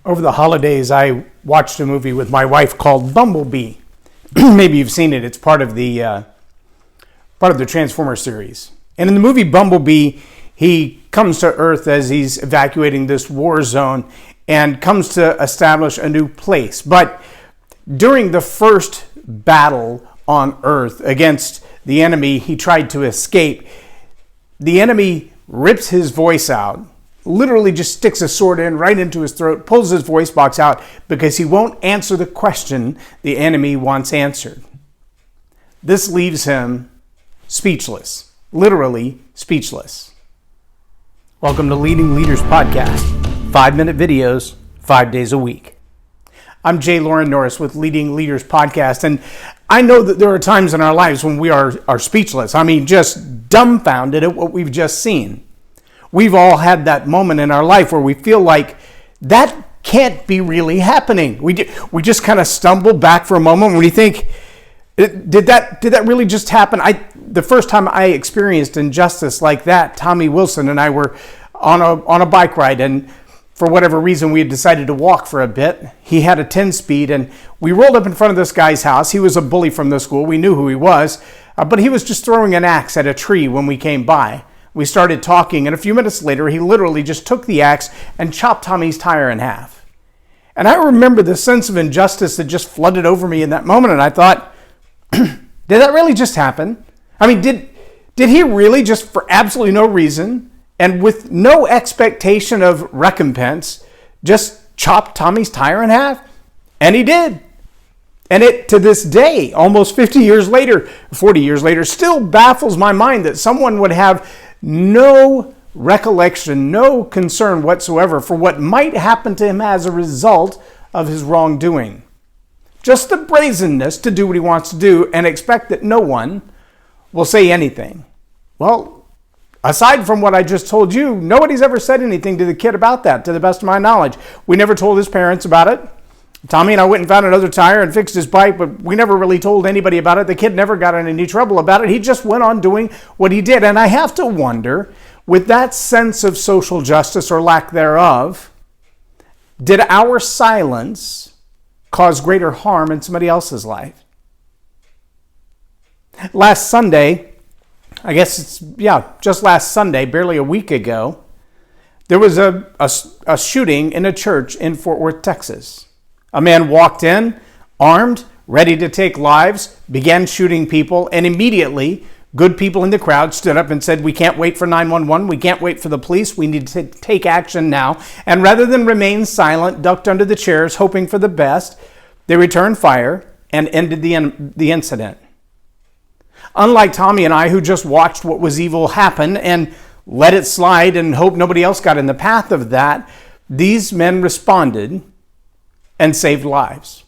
Over the holidays, I watched a movie with my wife called Bumblebee. Maybe you've seen it. It's part of the Transformers series. And in the movie Bumblebee, he comes to Earth as he's evacuating this war zone and comes to establish a new place. But during the first battle on Earth against the enemy, he tried to escape. The enemy rips his voice out, literally just sticks a sword in right into his throat, pulls his voice box out because he won't answer the question the enemy wants answered. This leaves him speechless, literally speechless. Welcome to Leading Leaders Podcast, 5-minute videos, 5 days a week. I'm Loren Norris with Leading Leaders Podcast, and I know that there are times in our lives when we are speechless. I mean, just dumbfounded at what we've just seen. We've all had that moment in our life where we feel like that can't be really happening. We just kind of stumble back for a moment when we think, did that really just happen? The first time I experienced injustice like that, Tommy Wilson and I were on a bike ride, and for whatever reason we had decided to walk for a bit. He had a 10-speed, and we rolled up in front of this guy's house. He was a bully from the school. We knew who he was, but he was just throwing an axe at a tree when we came by. We started talking, and a few minutes later, he literally just took the axe and chopped Tommy's tire in half. And I remember the sense of injustice that just flooded over me in that moment, and I thought, did that really just happen? I mean, did he really just, for absolutely no reason, and with no expectation of recompense, just chop Tommy's tire in half? And he did. And it, to this day, almost 40 years later, still baffles my mind that someone would have no recollection, no concern whatsoever for what might happen to him as a result of his wrongdoing. Just the brazenness to do what he wants to do and expect that no one will say anything. Well, aside from what I just told you, nobody's ever said anything to the kid about that, to the best of my knowledge. We never told his parents about it. Tommy and I went and found another tire and fixed his bike, but we never really told anybody about it. The kid never got in any trouble about it. He just went on doing what he did. And I have to wonder, with that sense of social justice or lack thereof, did our silence cause greater harm in somebody else's life? Last Sunday, just last Sunday, barely a week ago, there was a shooting in a church in Fort Worth, Texas. A man walked in, armed, ready to take lives, began shooting people, and immediately good people in the crowd stood up and said, "We can't wait for 911, we can't wait for the police, we need to take action now." And rather than remain silent, ducked under the chairs, hoping for the best, they returned fire and ended the incident. Unlike Tommy and I, who just watched what was evil happen and let it slide and hoped nobody else got in the path of that, these men responded and saved lives.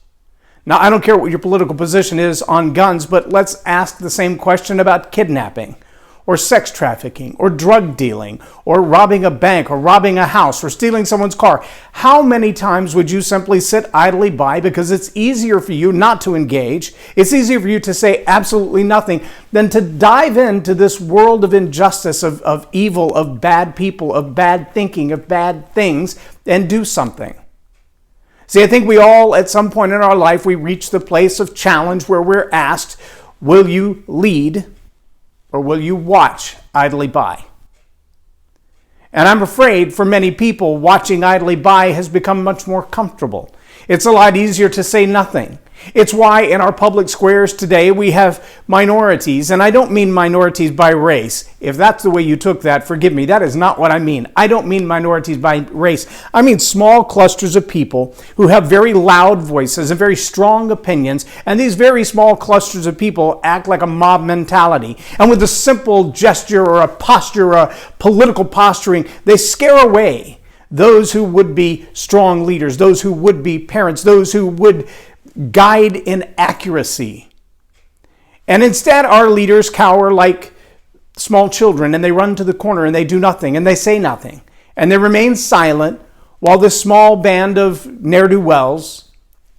Now, I don't care what your political position is on guns, but let's ask the same question about kidnapping or sex trafficking or drug dealing or robbing a bank or robbing a house or stealing someone's car. How many times would you simply sit idly by because it's easier for you not to engage? It's easier for you to say absolutely nothing than to dive into this world of injustice, of evil, of bad people, of bad thinking, of bad things, and do something. See, I think we all, at some point in our life, we reach the place of challenge where we're asked, will you lead or will you watch idly by? And I'm afraid for many people, watching idly by has become much more comfortable. It's a lot easier to say nothing. It's why in our public squares today we have minorities, and I don't mean minorities by race. If that's the way you took that, forgive me, that is not what I mean. I don't mean minorities by race. I mean small clusters of people who have very loud voices and very strong opinions, and these very small clusters of people act like a mob mentality. And with a simple gesture or a posture or a political posturing, they scare away those who would be strong leaders, those who would be parents, those who would guide in accuracy. And instead, our leaders cower like small children, and they run to the corner and they do nothing and they say nothing. And they remain silent while this small band of ne'er-do-wells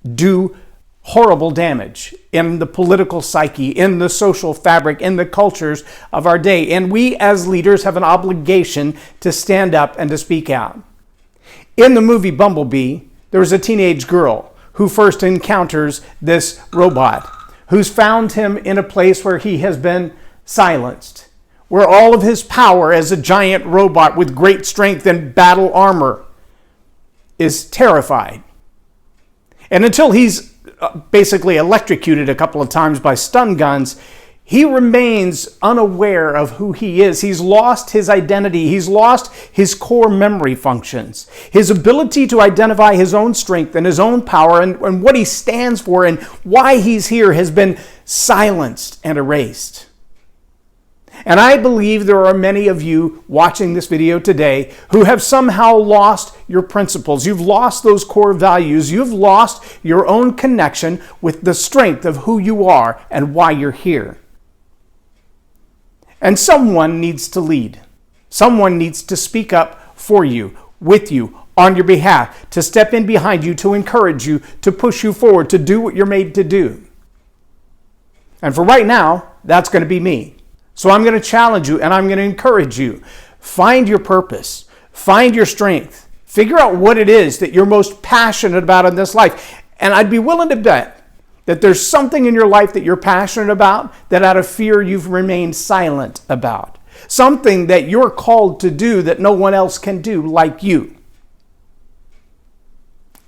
do horrible damage in the political psyche, in the social fabric, in the cultures of our day. And we as leaders have an obligation to stand up and to speak out. In the movie Bumblebee, There was a teenage girl who first encounters this robot, who's found him in a place where he has been silenced, where all of his power as a giant robot with great strength and battle armor is terrified. And until he's basically electrocuted a couple of times by stun guns, he remains unaware of who he is. He's lost his identity. He's lost his core memory functions. His ability to identify his own strength and his own power and what he stands for and why he's here has been silenced and erased. And I believe there are many of you watching this video today who have somehow lost your principles. You've lost those core values. You've lost your own connection with the strength of who you are and why you're here. And someone needs to lead. Someone needs to speak up for you, with you, on your behalf, to step in behind you, to encourage you, to push you forward, to do what you're made to do. And for right now, that's going to be me. So I'm going to challenge you and I'm going to encourage you. Find your purpose. Find your strength. Figure out what it is that you're most passionate about in this life. And I'd be willing to bet that there's something in your life that you're passionate about that out of fear you've remained silent about. Something that you're called to do that no one else can do like you.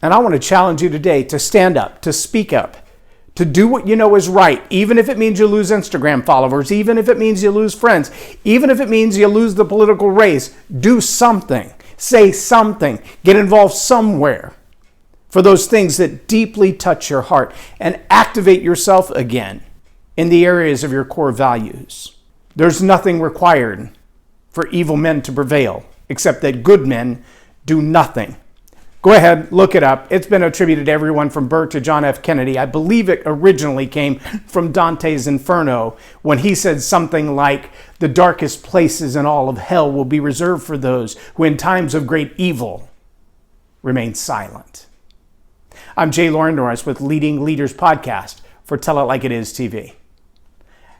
And I want to challenge you today to stand up, to speak up, to do what you know is right, even if it means you lose Instagram followers, even if it means you lose friends, even if it means you lose the political race. Do something. Say something. Get involved somewhere for those things that deeply touch your heart and activate yourself again in the areas of your core values. There's nothing required for evil men to prevail, except that good men do nothing. Go ahead, look it up. It's been attributed to everyone from Burke to John F. Kennedy. I believe it originally came from Dante's Inferno when he said something like, "The darkest places in all of hell will be reserved for those who in times of great evil remain silent." I'm Loren Norris with Leading Leaders Podcast for Tell It Like It Is TV.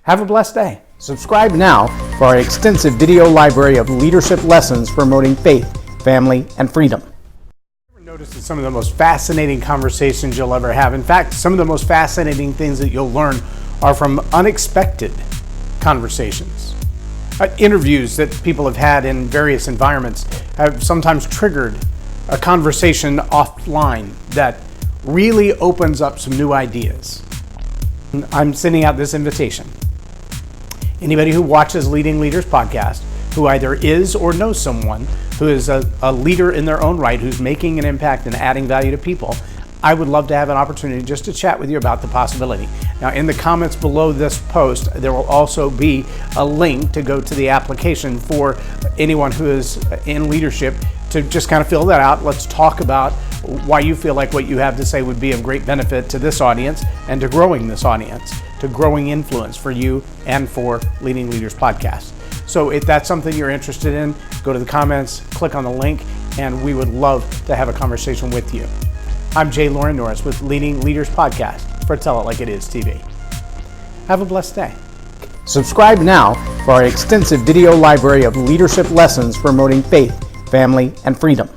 Have a blessed day. Subscribe now for our extensive video library of leadership lessons promoting faith, family, and freedom. Notice that some of the most fascinating conversations you'll ever have. In fact, some of the most fascinating things that you'll learn are from unexpected conversations. Interviews that people have had in various environments have sometimes triggered a conversation offline that really opens up some new ideas. I'm sending out this invitation. Anybody who watches Leading Leaders Podcast, who either is or knows someone who is a leader in their own right, who's making an impact and adding value to people, I would love to have an opportunity just to chat with you about the possibility. Now, in the comments below this post, there will also be a link to go to the application for anyone who is in leadership to just kind of fill that out. Let's talk about why you feel like what you have to say would be of great benefit to this audience and to growing this audience, to growing influence for you and for Leading Leaders Podcast. So if that's something you're interested in, go to the comments, click on the link, and we would love to have a conversation with you. I'm Loren Norris with Leading Leaders Podcast for Tell It Like It Is TV. Have a blessed day. Subscribe now for our extensive video library of leadership lessons promoting faith, family, and freedom.